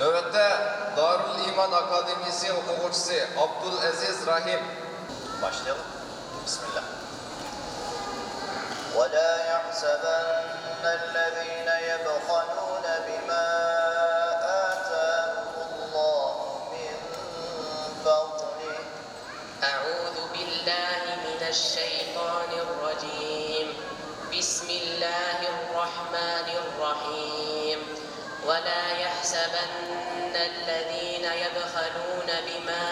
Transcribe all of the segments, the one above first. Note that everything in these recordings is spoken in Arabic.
Növbette Darul İman Akademisi okuvcusu Abdülaziz Rahim. Başlayalım. Bismillah. وَلَا يَحْسَبَنَّ الَّذ۪ينَ يَبْخَلُونَ بِمَا آتَاهُمُ اللّٰهُ مِنْ فَضْلِهِ. أعوذ بالله من الشيطان الرجيم. بسم الله الرحمن الرحيم. ولا يحسبن الذين يبخلون بما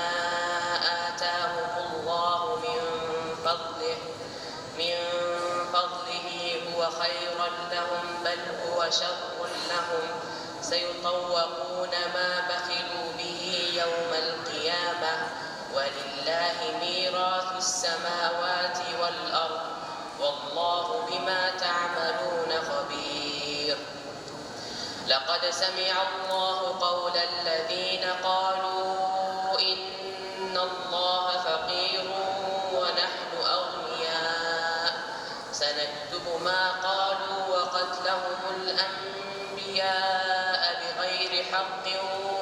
آتاهم الله من فضله هو خيرا لهم بل هو شر لهم سيطوقون ما بخلوا به يوم القيامة ولله ميراث السماوات والأرض والله بما تعملون خبير. لقد سمع الله قول الذين قالوا إن الله فقير ونحن أغنياء سنكتب ما قالوا وقتلهم الأنبياء بغير حق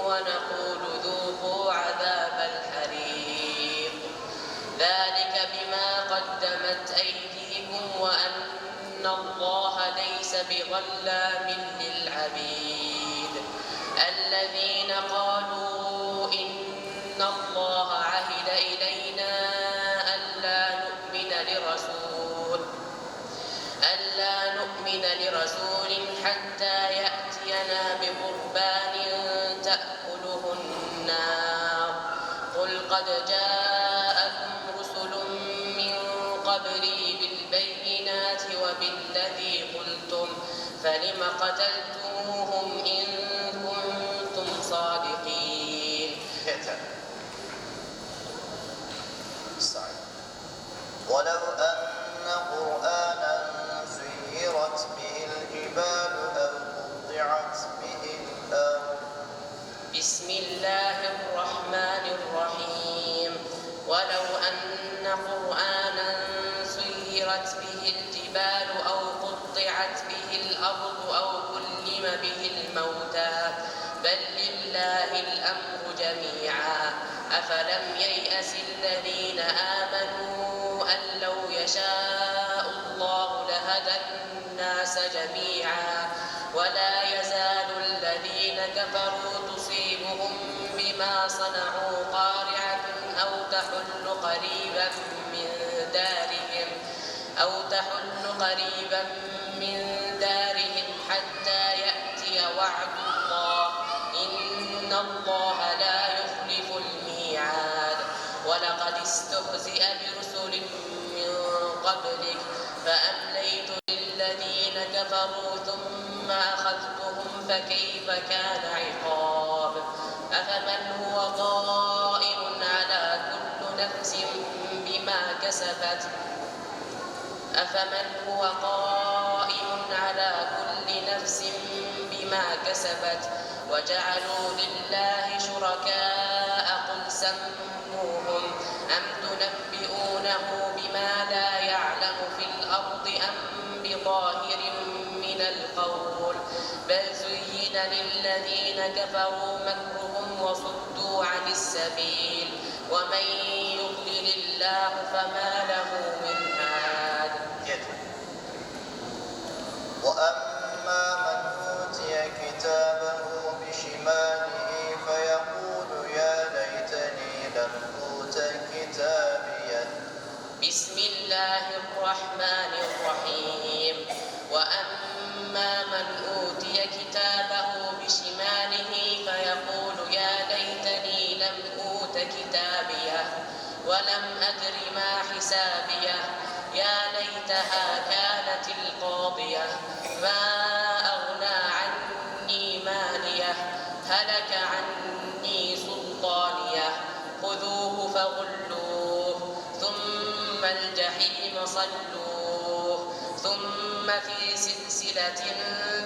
ونقول ذوقوا عذاب الحريق ذلك بما قدمت أيديكم وأن الله ليس بظلام للعبيد. الذين قالوا إن الله عهد إلينا ألا نؤمن لرسول حتى يأتينا بقربان تأكله النار قل قد جاءكم رسل من قبلي بالبينات وبالذي قلتم فلم قتلتموهم إن كنتم صادقين. ولو أن قرآنا سيرت به الجبال أو قطعت به الأرض. بسم الله الرحمن الرحيم. ولو أن قرآنا سيرت به الجبال أو قطعت به الأرض أو كلم به الموتى بل لله الأمر جميعا أفلم ييأس الذين آمنوا أن لو يشاء الله لهدى الناس جميعا ولا يزال الذين كفروا تصيبهم بما صنعوا قارعة أو تحل قريبا من دارهم حتى يأتي وعد الله إن الله لا يخلف الميعاد. ولقد استهزئ برسل من قبلك فأمليت للذين كفروا ثم أخذتهم فكيف كان عقاب. أفمن هو قائم على كل نفس بما كسبت وجعلوا لله شركاء قل سموهم أم تنبئونه بما لا يعلم في الأرض أم بظاهر من القول بل زين للذين كفروا مكرهم وصدوا عن السبيل ومن يضلل الله فما له من هاد. وأما من أوتي كتابه بشماله فيقول يا ليتني لم أوت كتابيه. بسم الله الرحمن الرحيم. وأما من أوتي كتابه بشماله فيقول يا ليتني لم أوت كتابيه ولم أدر ما حسابيه يا ليتها كانت القاضية ما أغنى عني ماليه هلك عني سلطانيه خذوه فغلوه ثم الجحيم صلوه ثم في سلسلة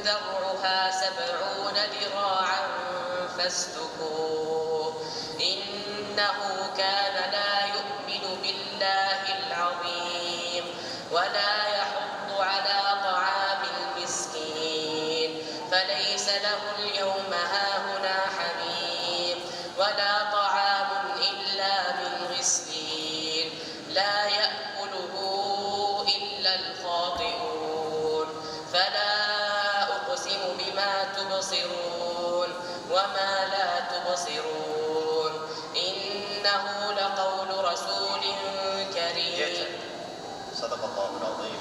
ذرعها 70 ذراعا فاسلكوه إنه كان لا يؤمن بالله العظيم ولا يحض على طعام المسكين فليس له اليوم هاهنا حميم ولا طعام إلا من غسلين لا يأكله إلا الخاطئون فلا أقسم بما تبصرون وما لا تبصرون إنه لقول رسول كريم صدق الله العظيم.